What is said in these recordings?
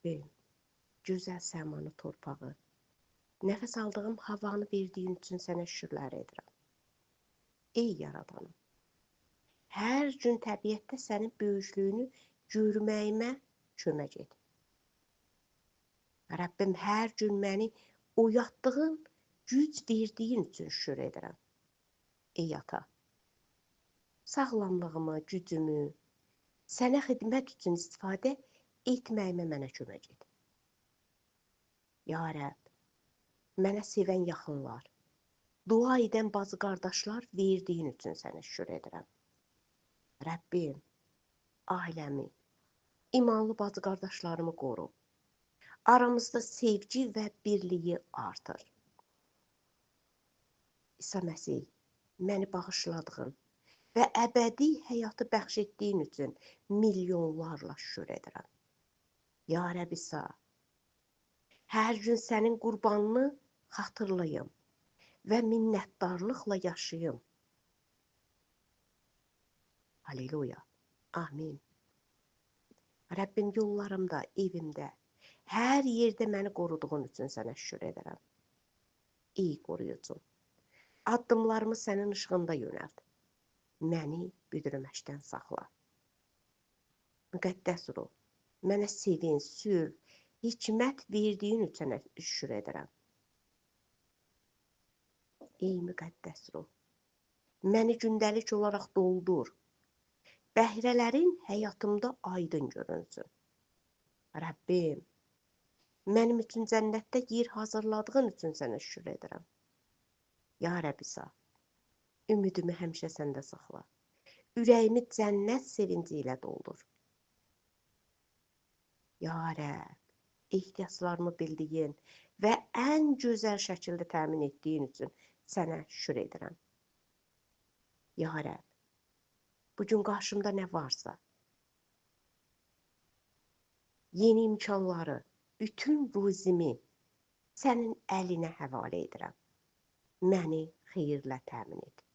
Rəbbim, gözəl səmanı torpağı, nəfəs aldığım havanı verdiyin üçün sənə şükürlər edirəm. Ey yaradanım, hər gün təbiətdə sənin böyüklüyünü görməyimə kömək et. Rəbbim, hər gün məni oyatdığın, güc verdiyin üçün şükür edirəm. Ey ata, sağlamlığımı, gücümü sənə xidmət üçün istifadə etməyimə mənə kömək et. Ya Rəbb, mənə sevən yaxınlar, dua edən bazı qardaşlar verdiyin üçün sənə şükür edirəm. Rəbbim, ailəmi, imanlı bazı qardaşlarımı qoru. Aramızda sevgi və birliyi artır. İsa Məsih, məni bağışladığın və əbədi həyatı bəxş etdiyin üçün milyonlarla şükür edirəm. Ya Rəbb İsa, hər gün sənin qurbanını xatırlayım və minnətdarlıqla yaşayım. Halleluya. Amin. Rəbbim, yollarımda, evimdə, hər yerdə məni qoruduğun üçün sənə şükür edirəm. Ey qoruyucum, addımlarımı sənin ışığında yönəlt. Məni büdürməşdən saxla. Müqəddəs ruh, mənə sevin, sülh, hikmət verdiyin üçün sənə şükür edirəm. Ey müqəddəs ruh, məni gündəlik olaraq doldur. Bəhrələrin həyatımda aydın görünsün. Rəbbim, mənim üçün cənnətdə yer hazırladığın üçün sənə şükür edirəm. Ya Rəbb İsa, ümidimi həmişə səndə saxla. Ürəyimi cənnət sevinci ilə doldur. Ya Rəbb, ehtiyaclarımı bildiyin və ən gözəl şəkildə təmin etdiyin üçün sənə şükür edirəm. Ya Rəbb, bugün qarşımda nə varsa, yeni imkanları, bütün ruzimi sənin əlinə həvalə edirəm. Məni xeyirlə təmin et.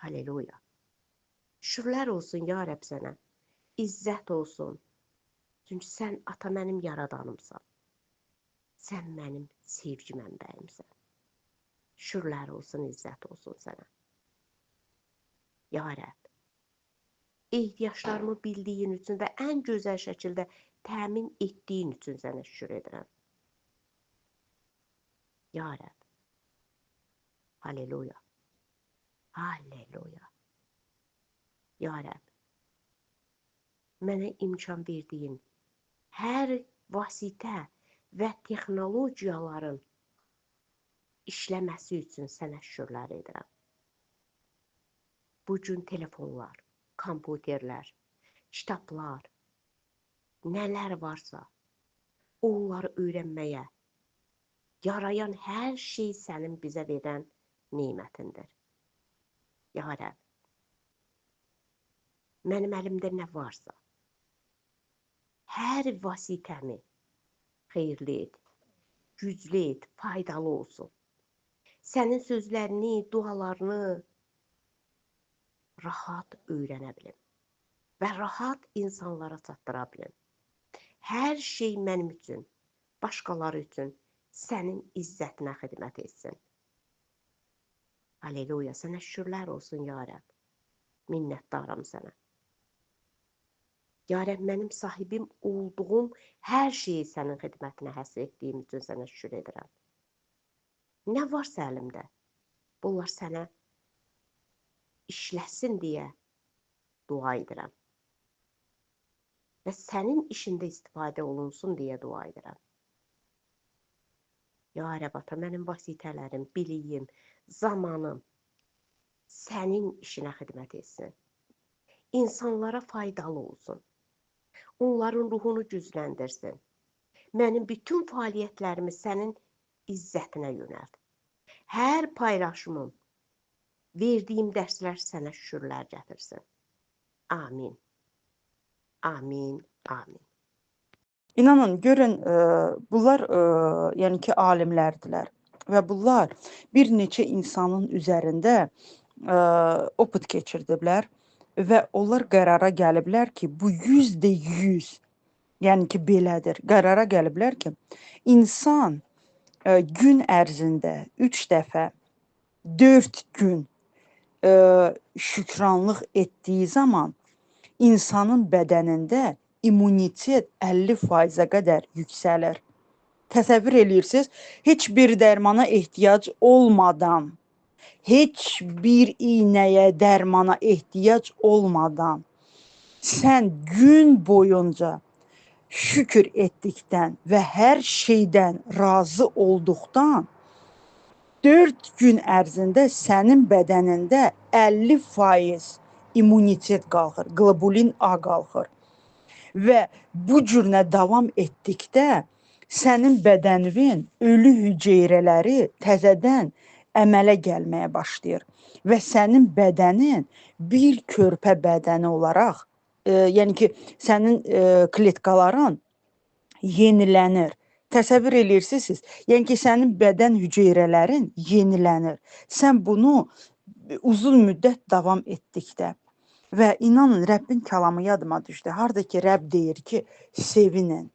Halleluya. Şükürlər olsun ya Rəbb sənə. İzzət olsun. Çünki sən ata mənim yaradanımsan. Sən mənim sevgi mənbəyimsən. Şükürlər olsun, izzət olsun sənə. Ya Rəbb, ehtiyaclarımı bildiyin üçün və ən gözəl şəkildə təmin etdiyin üçün sənə şükür edirəm. Ya Rəbb. Halleluya. Halleluya. Ya Rəbb, mənə imkan verdiyin hər vasitə və texnologiyaların işləməsi üçün sənə şükürlər edirəm. Bugün telefonlar, kompüterlər, kitablar, nələr varsa, onları öyrənməyə, yarayan hər şey sənin bizə verən nemətindir. Ya Rəbb, mənim əlimdə nə varsa, hər vasitəmi xeyirli et, güclü et, faydalı olsun. Sənin sözlərini, dualarını rahat öyrənə bilim və rahat insanlara çatdıra bilim. Hər şey mənim üçün, başqaları üçün sənin izzətinə xidmət etsin. Halleluya, sənə şükürlər olsun ya Rəbb. Minnətdaram sənə. Ya Rəbb, mənim sahibim olduğum hər şeyi sənin xidmətinə həsr etdiyim üçün sənə şükür edirəm. Nə varsa əlimdə, bunlar sənə işləsin deyə dua edirəm. Və sənin işində istifadə olunsun deyə dua edirəm. Ya Rəbb ata, mənim vasitələrim, biliyim, zamanım sənin işinə xidmət etsin. İnsanlara faydalı olsun. Onların ruhunu gücləndirsin. Mənim bütün fəaliyyətlərimi sənin izzətinə yönəlt. Hər paylaşımım, verdiyim dərslər sənə şükürlər gətirsin. Amin. Amin. Amin. İnanın, görün, bunlar yəni ki, alimlərdilər və bunlar bir neçə insanın üzərində oput keçirdiblər və onlar qərara gəliblər ki, bu 100%, Yəni ki, belədir. Qərara gəliblər ki, insan gün ərzində 3 dəfə 4 gün şükranlıq etdiyi zaman insanın bədənində immunitet 50%-ə qədər yüksəlir. Təsəvvür eləyirsiniz, heç bir dərmana ehtiyac olmadan, heç bir iynəyə, dərmana ehtiyac olmadan sən gün boyunca şükür etdikdən və hər şeydən razı olduqdan 4 gün ərzində sənin bədənində 50% immunitet qalxır, qlobulin A qalxır. Və bu cürünə davam etdikdə sənin bədəninin ölü hüceyrələri təzədən əmələ gəlməyə başlayır və sənin bədənin bir körpə bədəni olaraq, yəni ki, sənin kletkaların yenilənir. Təsəvvür eləyirsiniz? Yəni ki, sənin bədən hüceyrələrin yenilənir. Sən bunu uzun müddət davam etdikdə və inanın, Rəbbin kəlamı yadıma düşdü. Harada ki, Rəbb deyir ki, sevinin.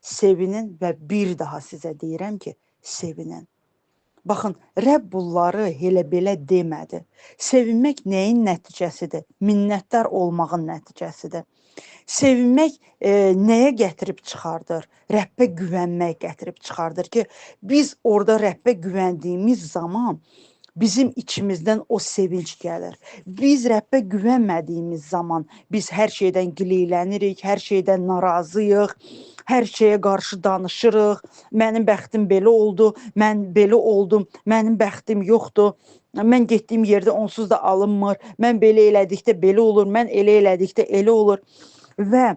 Sevinin və bir daha sizə deyirəm ki, sevinin. Baxın, Rəbb bunları elə-belə demədi. Sevinmək nəyin nəticəsidir? Minnətdar olmağın nəticəsidir. Sevinmək nəyə gətirib çıxardır? Rəbbə güvənmək gətirib çıxardır ki, biz orada Rəbbə güvəndiyimiz zaman bizim içimizdən o sevinç gəlir. Biz Rəbbə güvənmədiyimiz zaman biz hər şeydən gileylənirik, hər şeydən narazıyıq, hər şeyə qarşı danışırıq. Mənim bəxtim belə oldu, mən belə oldum, mənim bəxtim yoxdur. Mən getdiyim yerdə onsuz da alınmır. Mən belə elədikdə belə olur, mən elə elədikdə elə olur. Və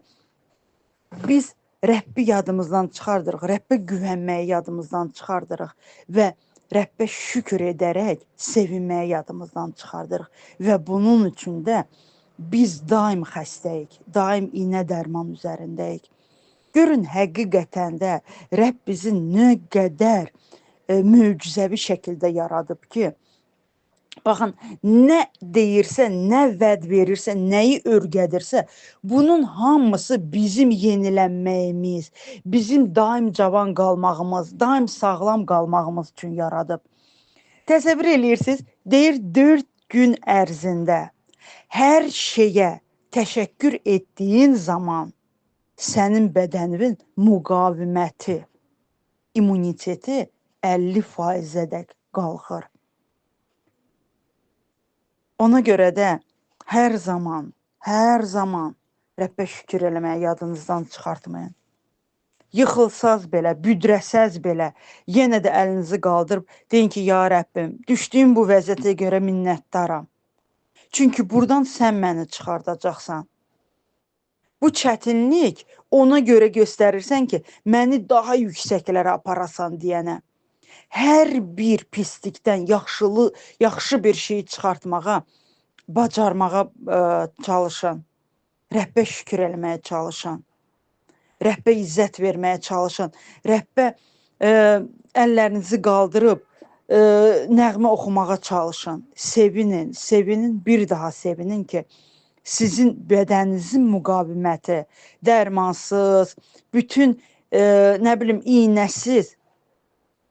biz Rəbbi yadımızdan çıxardırıq, Rəbbə güvənməyi yadımızdan çıxardırıq və Rəbbə şükür edərək sevinməyi yadımızdan çıxardırıq. Və bunun üçün də biz daim xəstəyik, daim iynə dərman üzərindəyik. Görün, həqiqətən də Rəbb bizi nə qədər möcüzəvi şəkildə yaradıb ki, baxın, nə deyirsə, nə vəd verirsə, nəyi örgədirsə, bunun hamısı bizim yenilənməyimiz, bizim daim cavan qalmağımız, daim sağlam qalmağımız üçün yaradıb. Təsəvvür eləyirsiniz, deyir 4 gün ərzində hər şeyə təşəkkür etdiyin zaman sənin bədəninin müqaviməti, immuniteti 50%-ədək qalxır. Ona görə də hər zaman Rəbbə şükür eləməyə yadınızdan çıxartmayın. Yıxılsaz belə, büdrəsəz belə, yenə də əlinizi qaldırıb deyin ki, ya Rəbbim, düşdüyüm bu vəziyyətə görə minnətdaram. Çünki buradan sən məni çıxardacaqsan. Bu çətinlik ona görə göstərirsən ki, məni daha yüksəklərə aparasan deyənə. Hər bir pislikdən yaxşı bir şey çıxartmağa, bacarmağa çalışın. Rəbbə şükür eləməyə çalışın. Rəbbə izzət verməyə çalışın. Rəbbə əllərinizi qaldırıb nəğmə oxumağa çalışın. Sevinin, sevinin, bir daha sevinin ki, sizin bədəninizin müqaviməti, dərmansız, bütün iynəsiz,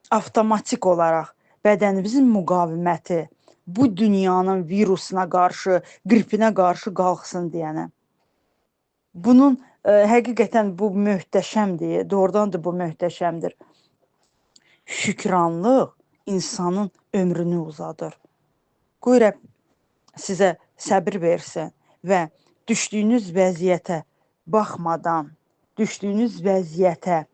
avtomatik olaraq bədənimizin müqaviməti bu dünyanın virusuna qarşı, qripinə qarşı qalxsın deyənə. Bunun həqiqətən bu möhtəşəmdir, doğrudan da bu möhtəşəmdir. Şükranlıq insanın ömrünü uzadır. Qoy Rəbb sizə səbir versin və düşdüyünüz vəziyyətə baxmadan, düşdüyünüz vəziyyətə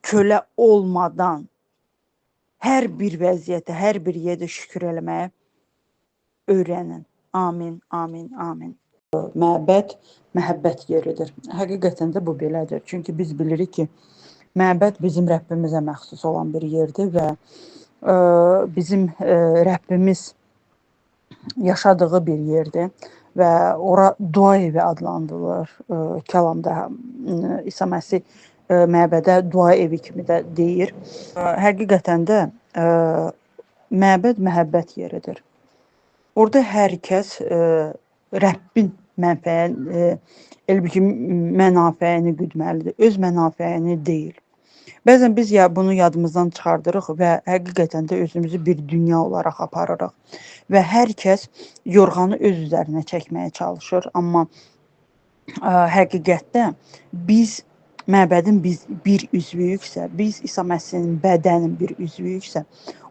kölə olmadan hər bir vəziyyətə, hər bir yerdə şükür eləməyə öyrənin. Amin, amin, amin. Məbəd məhəbbət yeridir. Həqiqətən də bu belədir. Çünki biz bilirik ki, məbəd bizim Rəbbimizə məxsus olan bir yerdir və bizim Rəbbimiz yaşadığı bir yerdir və ora dua evi adlandırılır. Kəlamda İsa Məsih məbədə dua evi kimi də deyir. Həqiqətən də məbəd məhəbbət yeridir. Orada hər kəs Rəbbin mənafəyini güdməlidir, öz mənafəyini deyil. Bəzən biz bunu yadımızdan çıxardırıq və həqiqətən də özümüzü bir dünya olaraq aparırıq və hər kəs yorğanı öz üzərinə çəkməyə çalışır, amma həqiqətdə biz məbədin bir üzvüyüksə, biz İsa Məsihin bədənin bir üzvüyüksə,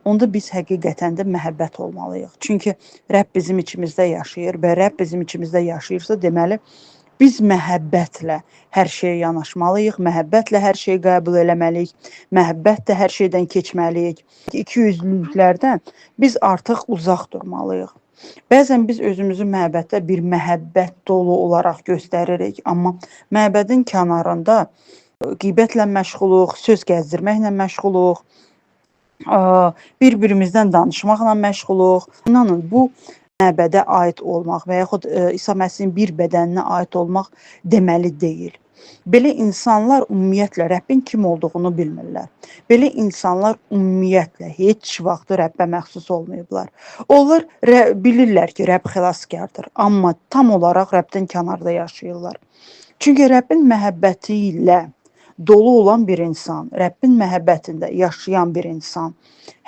onda biz həqiqətən də məhəbbət olmalıyıq. Çünki Rəbb bizim içimizdə yaşayır və Rəbb bizim içimizdə yaşayırsa, deməli, biz məhəbbətlə hər şeyə yanaşmalıyıq, məhəbbətlə hər şeyi qəbul eləməliyik, məhəbbətlə hər şeydən keçməliyik. İkiyüzlülüklərdən biz artıq uzaq durmalıyıq. Bəzən biz özümüzü məbəddə bir məhəbbət dolu olaraq göstəririk, amma məbədin kənarında qeybətlə məşğuluq, söz gəzdirməklə məşğuluq, bir-birimizdən danışmaqla məşğuluq. İnanın, bu məbədə aid olmaq və yaxud İsa Məsihin bir bədəninə aid olmaq deməli deyil. Belə insanlar ümumiyyətlə Rəbbin kim olduğunu bilmirlər. Belə insanlar ümumiyyətlə heç vaxt Rəbbə məxsus olmayıblar. Onlar bilirlər ki, Rəbb xilaskardır, amma tam olaraq Rəbbdən kənarda yaşayırlar. Çünki Rəbbin məhəbbəti ilə dolu olan bir insan, Rəbbin məhəbbətində yaşayan bir insan,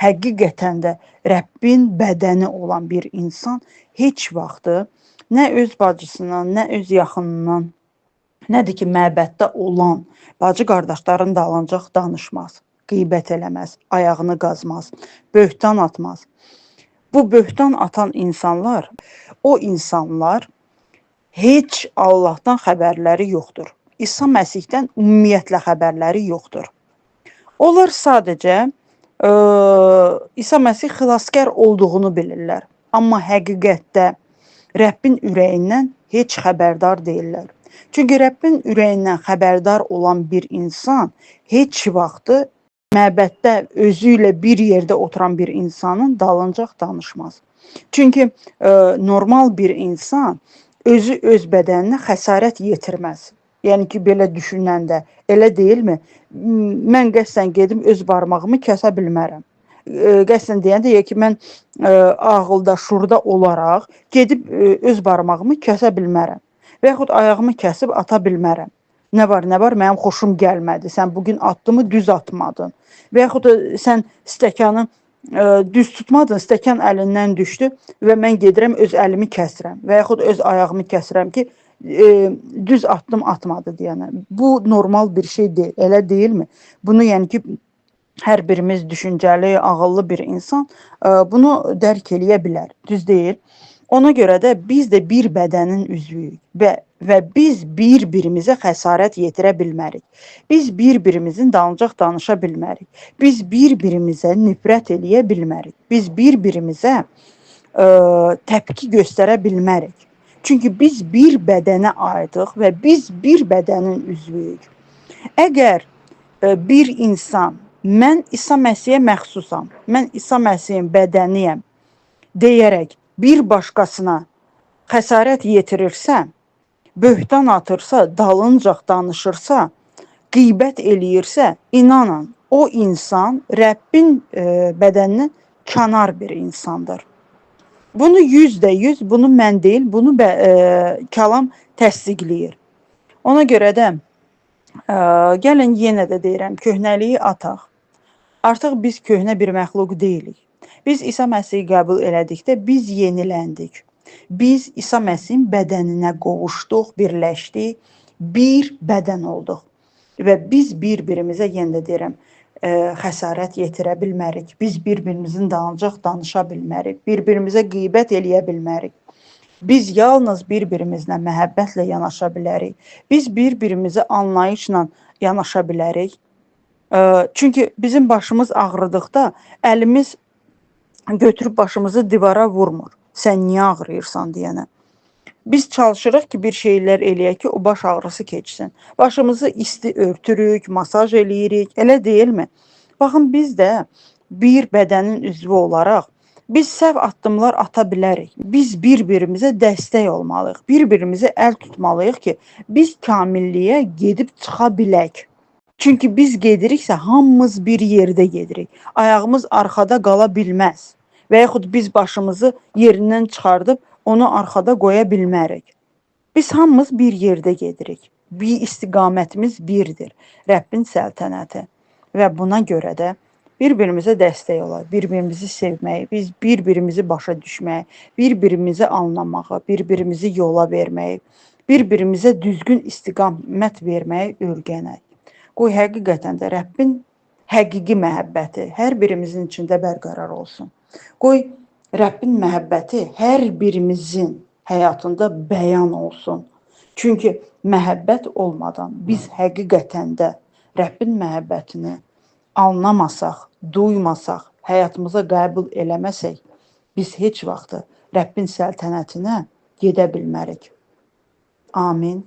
həqiqətən də Rəbbin bədəni olan bir insan heç vaxtı nə öz bacısından, nə öz yaxınından, nədir ki, məbəddə olan bacı qardaşların dalınca danışmaz, qeybət eləməz, ayağını qazmaz, böhtan atmaz. Bu böhtan atan insanlar, o insanlar heç Allahdan xəbərləri yoxdur. İsa Məsihdən ümumiyyətlə xəbərləri yoxdur. Onlar sadəcə İsa Məsih xilaskar olduğunu bilirlər. Amma həqiqətdə Rəbbin ürəyindən heç xəbərdar deyirlər. Çünki Rəbbin ürəyindən xəbərdar olan bir insan heç vaxtı məbəddə özü ilə bir yerdə oturan bir insanın dalınca danışmaz. Çünki normal bir insan özü öz bədəninə xəsarət yetirməz. Yəni ki, belə düşünəndə, elə deyilmi? Mən qəsdən gedim öz barmağımı kəsə bilmərəm. Qəsdən deyəndə ki, mən ağılda, şurda olaraq gedib öz barmağımı kəsə bilmərəm. Və yaxud ayağımı kəsib ata bilmərəm. Nə var, mənim xoşum gəlmədi. Sən bugün atdımı düz atmadın. Və yaxud sən stəkanı düz tutmadın, stəkan əlindən düşdü və mən gedirəm öz əlimi kəsirəm. Və yaxud öz ayağımı kəsirəm ki, düz atdım atmadı deyənə. Bu normal bir şey deyil, elə deyilmi? Bunu yəni ki, hər birimiz düşüncəli, ağıllı bir insan bunu dərk eləyə bilər, düz deyil. Ona görə də biz də bir bədənin üzvüyük və biz bir-birimizə xəsarət yetirə bilmərik. Biz bir-birimizin dalınca danışa bilmərik. Biz bir-birimizə nifrət eləyə bilmərik. Biz bir-birimizə təpki göstərə bilmərik. Çünki biz bir bədənə aidıq və biz bir bədənin üzvüyük. Əgər bir insan, mən İsa Məsihə məxsusam, mən İsa Məsihin bədəniyəm deyərək bir başqasına xəsarət yetirirsə, böhtan atırsa, dalınca danışırsa, qeybət eləyirsə, inanın, o insan Rəbbin bədənindən kənar bir insandır. Bunu 100%, bunu mən deyil, bunu kəlam təsdiqləyir. Ona görə də gəlin yenə də deyirəm, köhnəliyi ataq. Artıq biz köhnə bir məxluq deyilik. Biz İsa Məsihi qəbul elədikdə biz yeniləndik. Biz İsa Məsihin bədəninə qovuşduq, birləşdik, bir bədən olduq. Və biz bir-birimizə yenə də deyirəm, xəsarət yetirə bilmərik. Biz bir-birimizin dalınca danışa bilmərik. Bir-birimizə qeybət eləyə bilmərik. Biz yalnız bir-birimizlə məhəbbətlə yanaşa bilərik. Biz bir-birimizə anlayışla yanaşa bilərik. Çünki bizim başımız ağrıdıqda əlimiz götürüb başımızı divara vurmur. Sən niyə ağrıyırsan deyənə. Biz çalışırıq ki, bir şeylər eləyək ki, o baş ağrısı keçsin. Başımızı isti örtürük, masaj eləyirik, elə deyilmi? Baxın, biz də bir bədənin üzvü olaraq biz səhv addımlar ata bilərik. Biz bir-birimizə dəstək olmalıyıq, bir-birimizə əl tutmalıyıq ki, biz kamilliyə gedib çıxa bilək. Çünki biz gediriksə, hamımız bir yerdə gedirik. Ayağımız arxada qala bilməz. Və yaxud biz başımızı yerindən çıxardıb onu arxada qoya bilmərik. Biz hamımız bir yerdə gedirik. Bir istiqamətimiz birdir. Rəbbin səltənəti. Və buna görə də bir-birimizə dəstək olaq, bir-birimizi sevməyi, biz bir-birimizi başa düşməyi, bir-birimizi anlamağı, bir-birimizi yola verməyi, bir-birimizə düzgün istiqamət verməyi öyrənək. Qoy həqiqətən də Rəbbin həqiqi məhəbbəti hər birimizin içində bərqərar olsun. Qoy Rəbbin məhəbbəti hər birimizin həyatında bəyan olsun. Çünki məhəbbət olmadan biz həqiqətən də Rəbbin məhəbbətini anlamasaq, duymasaq, həyatımıza qəbul eləməsək, biz heç vaxt Rəbbin səltənətinə gedə bilmərik. Amin.